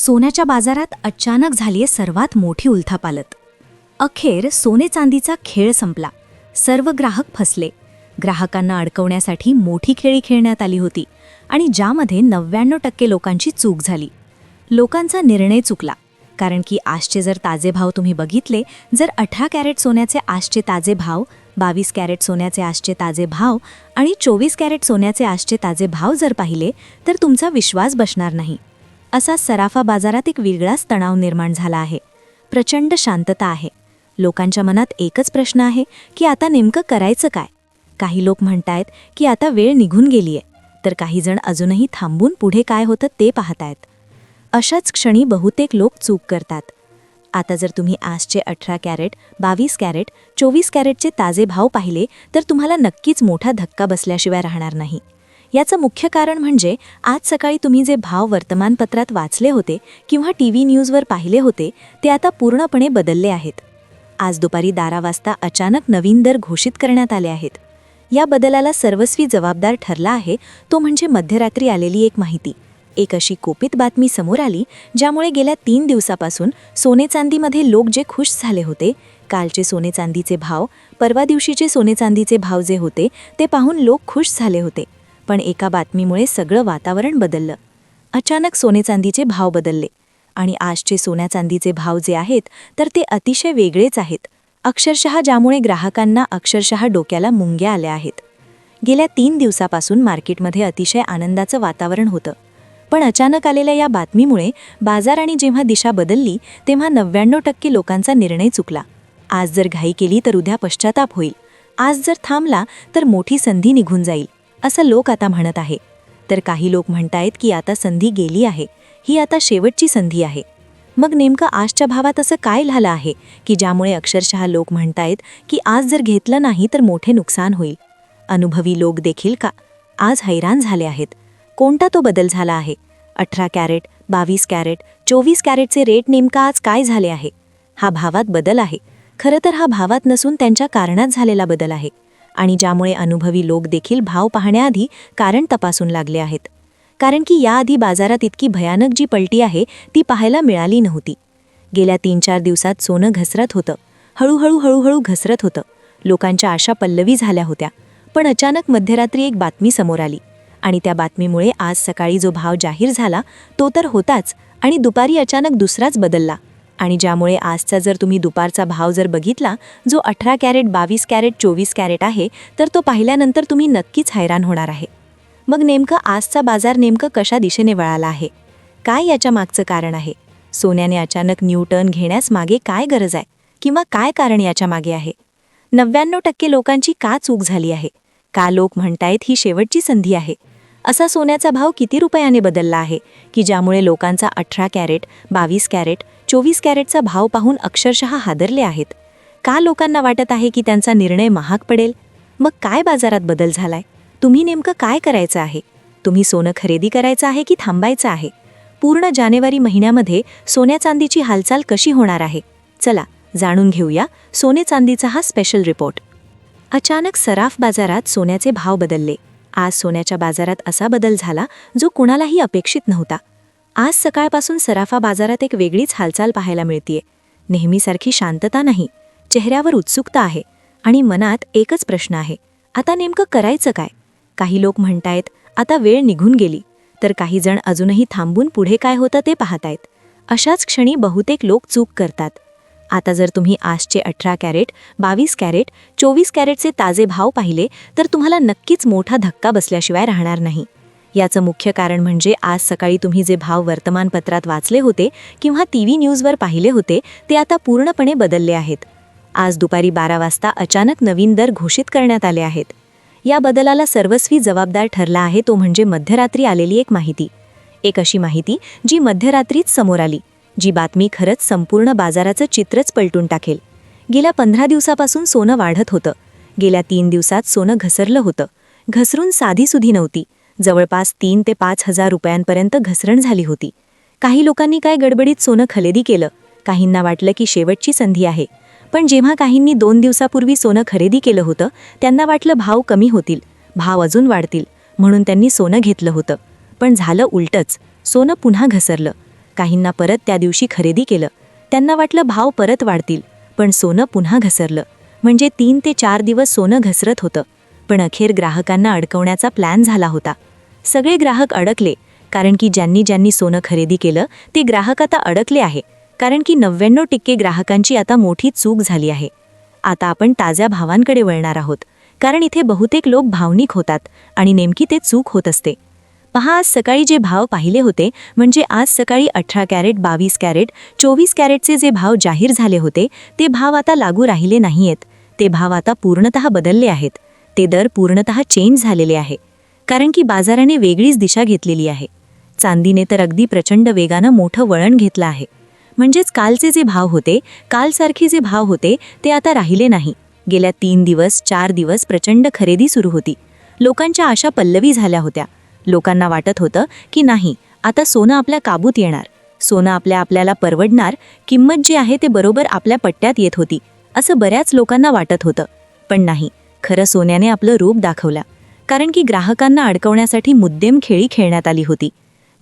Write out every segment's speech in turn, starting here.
सोन्याच्या बाजारात अचानक झालीये सर्वात मोठी उलथापालत. अखेर सोने चांदीचा खेळ संपला. सर्व ग्राहक फसले. ग्राहकांना अडकवण्यासाठी मोठी खेळी खेळण्यात आली होती आणि ज्यामध्ये 99% लोकांची चूक झाली. लोकांचा निर्णय चुकला, कारण की आजचे जर ताजे भाव तुम्ही बघितले, जर 18 कॅरेट सोन्याचे आजचे ताजे भाव, 22 कॅरेट सोन्याचे आजचे ताजे भाव आणि 24 कॅरेट सोन्याचे आजचे ताजे भाव जर पाहिले तर तुमचा विश्वास बसणार नाही. असा सराफा बाजारात एक वेगळाच तणाव निर्माण झाला आहे. प्रचंड शांतता आहे. लोकांच्या मनात एकच प्रश्न आहे की आता नेमकं करायचं काय. काही लोक म्हणतायत की आता वेळ निघून गेलीये, तर काही जण अजूनही थांबून पुढे काय होतं ते पाहतायत. अशाच क्षणी बहुतेक लोक चूक करतात. आता जर तुम्ही आजचे 18 कॅरेट, 22 कॅरेट, 24 कॅरेटचे ताजे भाव पाहिले तर तुम्हाला नक्कीच मोठा धक्का बसल्याशिवाय राहणार नाही. याचं मुख्य कारण म्हणजे आज सकाळी तुम्ही जे भाव वर्तमानपत्रात वाचले होते किंवा टीव्ही न्यूजवर पाहिले होते ते आता पूर्णपणे बदलले आहेत. आज दुपारी 12 वाजता अचानक नवीन दर घोषित करण्यात आले आहेत. या बदलाला सर्वस्वी जबाबदार ठरला आहे तो म्हणजे मध्यरात्री आलेली एक माहिती. एक अशी कोपित बातमी समोर आली ज्यामुळे गेल्या 3 दिवसापासून सोने चांदीमध्ये लोक जे खुश झाले होते, कालचे सोने चांदीचे भाव, परवा दिवशीचे सोने चांदीचे भाव जे होते ते पाहून लोक खुश झाले होते. पण एका बातमीमुळे सगळं वातावरण बदललं. अचानक सोने चांदीचे भाव बदलले आणि आजचे सोन्या चांदीचे भाव जे आहेत तर ते अतिशय वेगळेच आहेत. अक्षरशः ज्यामुळे ग्राहकांना अक्षरशः डोक्याला मुंग्या आल्या आहेत. गेल्या 3 दिवसापासून मार्केटमध्ये अतिशय आनंदाचं वातावरण होतं. पण अचानक आलेल्या या बातमीमुळे बाजाराने जेव्हा दिशा बदलली तेव्हा 99% लोकांचा निर्णय चुकला. आज जर घाई केली तर उद्या पश्चाताप होईल. आज जर थांबला तर मोठी संधी निघून जाईल, असं लोक आता म्हणत आहे. तर काही लोक म्हणतायत की आता संधी गेली आहे, ही आता शेवटची संधी आहे. मग नेमकं आजच्या भावात असं काय झालं आहे की ज्यामुळे अक्षरशः लोक म्हणतायत की आज जर घेतलं नाही तर मोठे नुकसान होईल. अनुभवी लोक देखील का आज हैराण झाले आहेत. कोणता तो बदल झाला आहे? 18 कॅरेट, 22 कॅरेट, 24 कॅरेटचे रेट नेमका आज काय झाले आहे? हा भावात बदल आहे. खरं तर हा भावात नसून त्यांच्या कारणात झालेला बदल आहे आणि ज्यामुळे अनुभवी लोक देखील भाव पाहण्याआधी कारण तपासून लागले आहेत. कारण की याआधी बाजारात इतकी भयानक जी पलटी आहे ती पाहायला मिळाली नव्हती. गेल्या 3-4 दिवसात सोनं घसरत होतं. हळूहळू घसरत होतं. लोकांच्या आशा पल्लवी झाल्या होत्या. पण अचानक मध्यरात्री एक बातमी समोर आली आणि त्या बातमीमुळे आज सकाळी जो भाव जाहीर झाला तो तर होताच आणि दुपारी अचानक दुसराच बदलला. आणि ज्यामुळे आजचा जर तुम्ही दुपारचा भाव जर बघितला जो 18 कॅरेट, 22 कॅरेट, 24 कॅरेट आहे तर तो पाहिल्यानंतर तुम्ही नक्कीच हैराण होणार आहे. मग नेमकं आजचा बाजार नेमकं कशा दिशेने वळाला आहे? काय याच्या मागचं कारण आहे? सोन्याने अचानक न्यू टर्न घेण्यास मागे काय गरज आहे किंवा काय कारण याच्या मागे आहे? 99% लोकांची का चूक झाली आहे? का लोक म्हणतायत ही शेवटची संधी आहे? असा सोन्याचा भाव किती रुपयाने बदलला आहे की ज्यामुळे लोकांचा 18 कॅरेट, 22 कॅरेट, 24 कॅरेटचा भाव पाहून अक्षरशः हादरले आहेत? का लोकांना वाटत आहे की त्यांचा निर्णय महाग पडेल? मग काय बाजारात बदल झालाय? तुम्ही नेमकं काय करायचं आहे? तुम्ही सोनं खरेदी करायचं आहे की थांबायचं आहे? पूर्ण जानेवारी महिन्यामध्ये सोन्या चांदीची हालचाल कशी होणार आहे? चला जाणून घेऊया सोने चांदीचा हा स्पेशल रिपोर्ट. अचानक सराफ बाजारात सोन्याचे भाव बदलले. आज सोन्याच्या बाजारात असा बदल झाला जो कुणालाही अपेक्षित नव्हता. आज सकाळपासून सराफा बाजारात एक वेगळीच हालचाल पाहायला मिळतीये. नेहमीसारखी शांतता नाही, चेहऱ्यावर उत्सुकता आहे आणि मनात एकच प्रश्न आहे, आता नेमकं करायचं काय? काही लोक म्हणतायत आता वेळ निघून गेली, तर काही जण अजूनही थांबून पुढे काय होतं ते पाहतायत. अशाच क्षणी बहुतेक लोक चूक करतात. आता जर तुम्ही आजचे 18 कॅरेट, 22 कॅरेट, 24 कॅरेटचे ताजे भाव पाहिले तर तुम्हाला नक्कीच मोठा धक्का बसल्याशिवाय राहणार नाही. याचं मुख्य कारण म्हणजे आज सकाळी तुम्ही जे भाव वर्तमानपत्रात वाचले होते किंवा टीव्ही न्यूजवर पाहिले होते ते आता पूर्णपणे बदलले आहेत. आज दुपारी 12 वाजता अचानक नवीन दर घोषित करण्यात आले आहेत. या बदलाला सर्वस्वी जबाबदार ठरला आहे तो म्हणजे मध्यरात्री आलेली एक माहिती. एक अशी माहिती जी मध्यरात्रीच समोर आली, जी बातमी खरंच संपूर्ण बाजाराचं चित्रच पलटून टाकेल. गेल्या 15 दिवसापासून सोनं वाढत होतं. गेल्या 3 दिवसात सोनं घसरलं होतं. घसरून साधीसुधी नव्हती. जवळपास 3 ते 5 हजार रुपयांपर्यंत घसरण झाली होती. काही लोकांनी काय गडबडीत सोनं खरेदी केलं. काहींना वाटलं की शेवटची संधी आहे. पण जेव्हा काहींनी 2 दिवसापूर्वी सोनं खरेदी केलं होतं त्यांना वाटलं भाव कमी होतील, भाव अजून वाढतील, म्हणून त्यांनी सोनं घेतलं होतं. पण झालं उलटंच. सोनं पुन्हा घसरलं. काहींना परत त्या दिवशी खरेदी केलं. त्यांना वाटलं भाव परत वाढतील, पण सोनं पुन्हा घसरलं. म्हणजे 3 ते 4 दिवस सोनं घसरत होतं. पण अखेर ग्राहकांना अडकवण्याचा प्लॅन झाला होता. सगळे ग्राहक अडकले, कारण की ज्यांनी सोनं खरेदी केलं ते ग्राहक आता अडकले आहे. कारण की 99% ग्राहकांची आता मोठी चूक झाली आहे. आता आपण ताज्या भावांकडे वळणार आहोत, कारण इथे बहुतेक लोक भावनिक होतात आणि नेमकी ते चूक होत असते. पहा, आज सकाळी जे भाव पाहिले होते, म्हणजे आज सकाळी 18 कॅरेट, 22 कॅरेट, 24 कॅरेटचे जे भाव जाहीर झाले होते, ते भाव आता लागू राहिले नाहीयेत. ते भाव आता पूर्णतः बदलले आहेत. ते दर पूर्णतः चेंज झालेले आहे, कारण की बाजाराने वेगळीच दिशा घेतलेली आहे. चांदीने तर अगदी प्रचंड वेगानं मोठं वळण घेतलं आहे. म्हणजेच कालचे जे भाव होते, कालसारखे जे भाव होते, ते आता राहिले नाही. गेल्या 3 दिवस 4 दिवस प्रचंड खरेदी सुरू होती. लोकांच्या आशा पल्लवी झाल्या होत्या. लोकांना वाटत होतं की नाही, आता सोनं आपल्या काबूत येणार, सोनं आपल्याला परवडणार, किंमत जी आहे ते बरोबर आपल्या पट्ट्यात येत होती, असं बऱ्याच लोकांना वाटत होतं. पण नाही, खरं सोन्याने आपलं रूप दाखवलं. कारण की ग्राहकांना अडकवण्यासाठी मुद्देम खेळी खेळण्यात आली होती.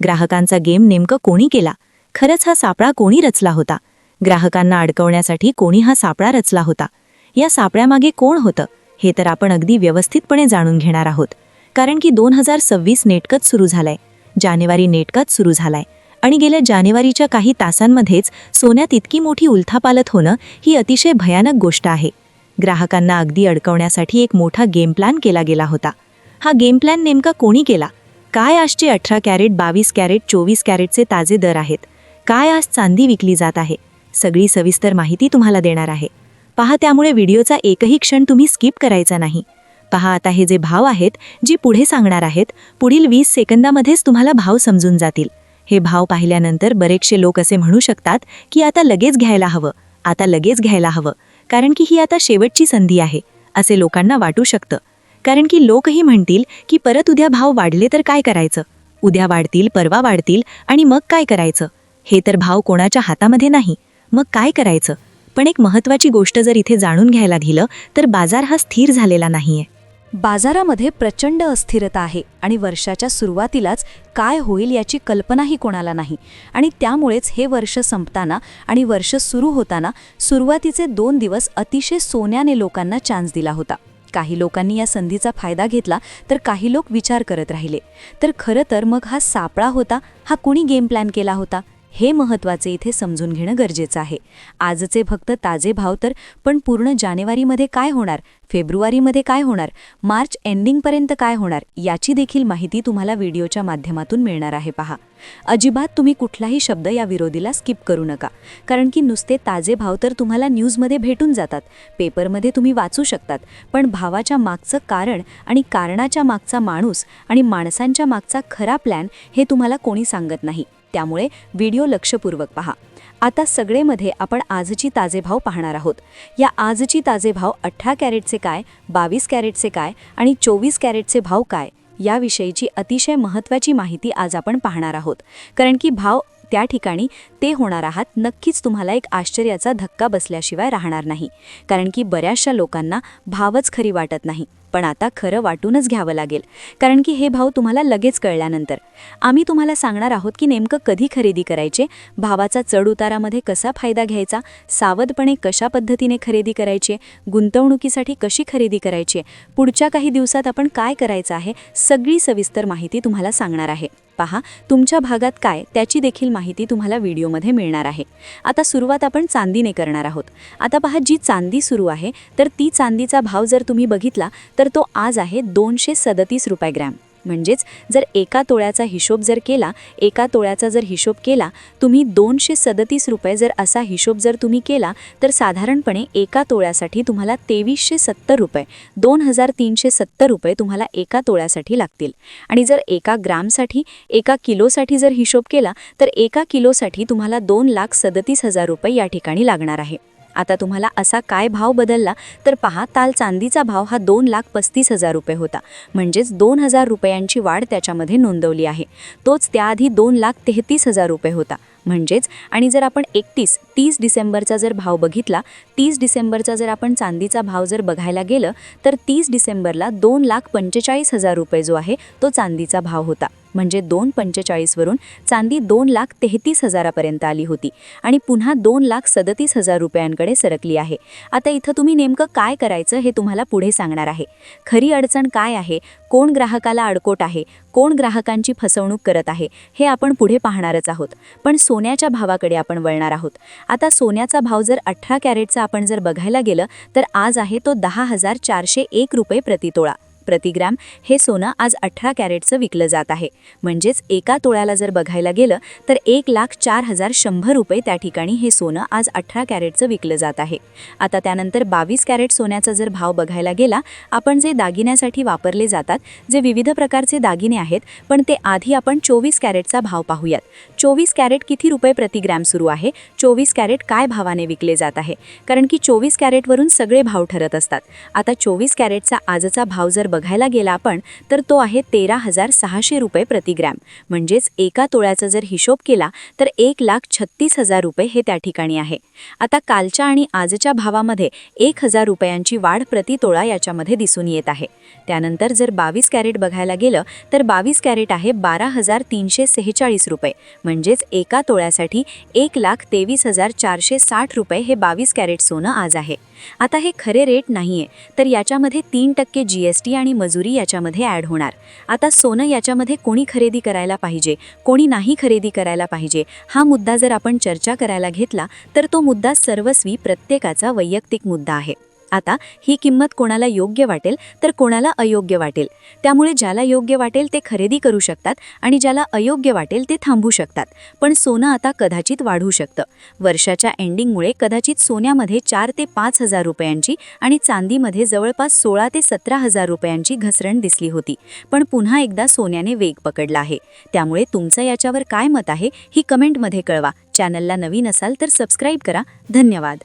ग्राहकांचा गेम नेमकं कोणी केला? खरंच हा सापळा कोणी रचला होता? ग्राहकांना अडकवण्यासाठी कोणी हा सापळा रचला होता? या सापळ्यामागे कोण होतं, हे तर आपण अगदी व्यवस्थितपणे जाणून घेणार आहोत. कारण की 2026 नेटकच सुरू झालाय, जानेवारी नेटकच सुरू झालाय, आणि गेल्या जानेवारीच्या काही तासांमध्येच सोन्यात इतकी मोठी उलथापालथ होणं ही अतिशय भयानक गोष्ट आहे. ग्राहकांना अगदी अडकवण्यासाठी एक मोठा गेम प्लॅन केला गेला होता. हा गेम प्लॅन नेमका कोणी केला? काय आजचे 18 कॅरेट, 22 कॅरेट, 24 कॅरेटचे ताजे दर आहेत? काय आज चांदी विकली जात आहे? सगळी सविस्तर माहिती तुम्हाला देणार आहे. पहा, त्यामुळे व्हिडिओचा एकही क्षण तुम्ही स्किप करायचा नाही. पहा, आता हे जे भाव आहेत, जी पुढे सांगणार आहेत, पुढील 20 सेकंदामध्येच तुम्हाला भाव समजून जातील. हे भाव पाहिल्यानंतर बरेचसे लोक असे म्हणू शकतात की आता लगेच घ्यायला हवं, आता लगेच घ्यायला हवं, कारण की ही आता शेवटची संधी आहे, असे लोकांना वाटू शकतं. कारण की लोकही म्हणतील की परत उद्या भाव वाढले तर काय करायचं? उद्या वाढतील, परवा वाढतील, आणि मग काय करायचं? हे तर भाव कोणाच्या हातामध्ये नाही, मग काय करायचं? पण एक महत्त्वाची गोष्ट जर इथे जाणून घ्यायला दिलं तर बाजार हा स्थिर झालेला नाहीये. बाजारामध्ये प्रचंड अस्थिरता आहे आणि वर्षाच्या सुरुवातीलाच काय होईल याची कल्पनाही कोणाला नाही. आणि त्यामुळेच हे वर्ष संपताना आणि वर्ष सुरू होताना सुरुवातीचे 2 दिवस अतिशय सोन्याने लोकांना चान्स दिला होता. काही लोकांनी या संधीचा फायदा घेतला, तर काही लोक विचार करत राहिले. तर खरं तर मग हा सापळा होता, हा कुणी गेम प्लॅन केला होता, हे महत्त्वाचे इथे समजून घेणं गरजेचं आहे. आजचे फक्त ताजे भाव तर, पण पूर्ण जानेवारीमध्ये काय होणार, फेब्रुवारीमध्ये काय होणार, मार्च एंडिंगपर्यंत काय होणार, याची देखील माहिती तुम्हाला व्हिडिओच्या माध्यमातून मिळणार आहे. पहा, अजिबात तुम्ही कुठलाही शब्द या विरोधीला स्किप करू नका, कारण की नुसते ताजे भाव तर तुम्हाला न्यूजमध्ये भेटून जातात, पेपरमध्ये तुम्ही वाचू शकतात, पण भावाच्या मागचं कारण आणि कारणाच्या मागचा माणूस आणि माणसांच्या मागचा खरा प्लॅन हे तुम्हाला कोणी सांगत नाही. त्यामुळे व्हिडिओ लक्षपूर्वक पहा. आता सगळेमध्ये आपण आजची ताजे भाव पाहणार आहोत. या आजची ताजे भाव 18 कॅरेटचे काय, 22 कॅरेटचे काय आणि 24 कॅरेटचे भाव काय, याविषयीची अतिशय महत्त्वाची माहिती आज आपण पाहणार आहोत. कारण की भाव त्या ठिकाणी ते होणार आहात, नक्कीच तुम्हाला एक आश्चर्याचा धक्का बसल्याशिवाय राहणार नाही. कारण की बऱ्याचशा लोकांना भावच खरी वाटत नाही, पण आता खरं वाटूनच घ्यावं लागेल. कारण की हे भाव तुम्हाला लगेच कळल्यानंतर आम्ही तुम्हाला सांगणार आहोत की नेमकं कधी खरेदी करायचे, भावाचा चढउतारामध्ये कसा फायदा घ्यायचा, सावधपणे कशा पद्धतीने खरेदी करायची, गुंतवणुकीसाठी कशी खरेदी करायची, पुढच्या काही दिवसात आपण काय करायचं आहे, सगळी सविस्तर माहिती तुम्हाला सांगणार आहे. पहा, तुमच्या भागात काय त्याची देखील माहिती तुम्हाला व्हिडिओमध्ये मिळणार आहे. आता सुरुवात आपण चांदीने करणार आहोत. आता पहा, जी चांदी सुरू आहे, तर ती चांदीचा भाव जर तुम्ही बघितला तर तो आज आहे 237 रुपये ग्रॅम. म्हणजेच जर एका तोळ्याचा हिशोब जर केला, एका तोळ्याचा जर हिशोब केला तुम्ही 237 रुपये जर असा हिशोब जर तुम्ही केला, तर साधारणपणे एका तोळ्यासाठी तुम्हाला 2370 रुपये, 2370 रुपये तुम्हाला एका तोळ्यासाठी लागतील. आणि जर एका ग्रामसाठी, एका किलोसाठी जर हिशोब केला, तर एका किलोसाठी तुम्हाला 2,37,000 रुपये या ठिकाणी लागणार आहे. आता तुम्हाला असा काय भाव बदलला, तर पहा, काल चांदीचा भाव हा 2,35,000 रुपये होता. म्हणजेच 2,000 रुपयांची वाढ त्याच्यामध्ये नोंदवली आहे. तोच त्याआधी 2,33,000 रुपये होता. म्हणजेच, आणि जर आपण 30 डिसेंबरचा जर भाव बघितला, 30 डिसेंबरचा जर आपण चांदीचा भाव जर बघायला गेलं, तर 30 डिसेंबरला 2,45,000 रुपये जो आहे तो चांदीचा भाव होता. म्हणजे 2,45 वरून चांदी 2,33,000पर्यंत आली होती आणि पुन्हा 2,37,000 रुपयांकडे सरकली आहे. आता इथं तुम्ही नेमकं काय करायचं हे तुम्हाला पुढे सांगणार आहे. खरी अडचण काय आहे, कोण ग्राहकाला अडकोट आहे, कोण ग्राहकांची फसवणूक करत आहे, हे आपण पुढे पाहणारच आहोत. पण सोन्याच्या भावाकडे आपण वळणार आहोत. आता सोन्याचा भाव जर 18 कॅरेटचा आपण जर बघायला गेलं तर आज आहे तो 10,401 रुपये प्रति तोळा. प्रतिग्रॅम हे सोनं आज 18 कॅरेटचं विकलं जात आहे. म्हणजेच एका तोळ्याला जर बघायला गेलं तर 1,04,100 रुपये त्या ठिकाणी हे सोनं आज 18 कॅरेटचं विकलं जात आहे. आता त्यानंतर 22 कॅरेट सोन्याचा जर भाव बघायला गेला, आपण जे दागिन्यासाठी वापरले जातात, जे विविध प्रकारचे दागिने आहेत, पण ते आधी आपण 24 कॅरेटचा भाव पाहूयात. 24 कॅरेट किती रुपये प्रतिग्रॅम सुरू आहे, 24 कॅरेट काय भावाने विकले जात आहे, कारण की 24 कॅरेटवरून सगळे भाव ठरत असतात. आता 24 कॅरेटचा आजचा भाव जर बघायला गेला आपण तर तो आहे 13,600 रुपये प्रतिग्रॅम. म्हणजेच एका तोळ्याचा जर हिशोब केला तर 1,36,000 रुपये हे त्या ठिकाणी आहे. आता कालच्या आणि आजच्या भावामध्ये 1,000 रुपयांची वाढ प्रति तोळा याच्यामध्ये दिसून येत आहे. त्यानंतर जर 22 कॅरेट बघायला गेलं तर 22 कॅरेट आहे 12,346 रुपये. म्हणजेच एका तोळ्यासाठी 1,23,460 रुपये हे 22 कॅरेट सोनं आज आहे. आता हे खरे रेट नाहीये, तर याच्यामध्ये 3% GST आणि मजुरी याच्यामध्ये ॲड होणार. आता सोनं याच्यामध्ये कोणी खरेदी करायला पाहिजे, कोणी नाही खरेदी करायला पाहिजे, हा मुद्दा जर आपण चर्चा करायला घेतला तर तो मुद्दा सर्वस्वी प्रत्येकाचा वैयक्तिक मुद्दा आहे. आता ही किंमत कोणाला योग्य वाटेल तर कोणाला अयोग्य वाटेल. त्यामुळे ज्याला योग्य वाटेल ते खरेदी करू शकतात आणि ज्याला अयोग्य वाटेल ते थांबू शकतात. पण सोनं आता कदाचित वाढू शकतं. वर्षाच्या एंडिंगमुळे कदाचित सोन्यामध्ये 4 ते 5,000 रुपयांची आणि चांदीमध्ये जवळपास 16 ते 17,000 रुपयांची घसरण दिसली होती. पण पुन्हा एकदा सोन्याने वेग पकडला आहे. त्यामुळे तुमचं याच्यावर काय मत आहे ही कमेंटमध्ये कळवा. चॅनलला नवीन असाल तर सबस्क्राईब करा. धन्यवाद.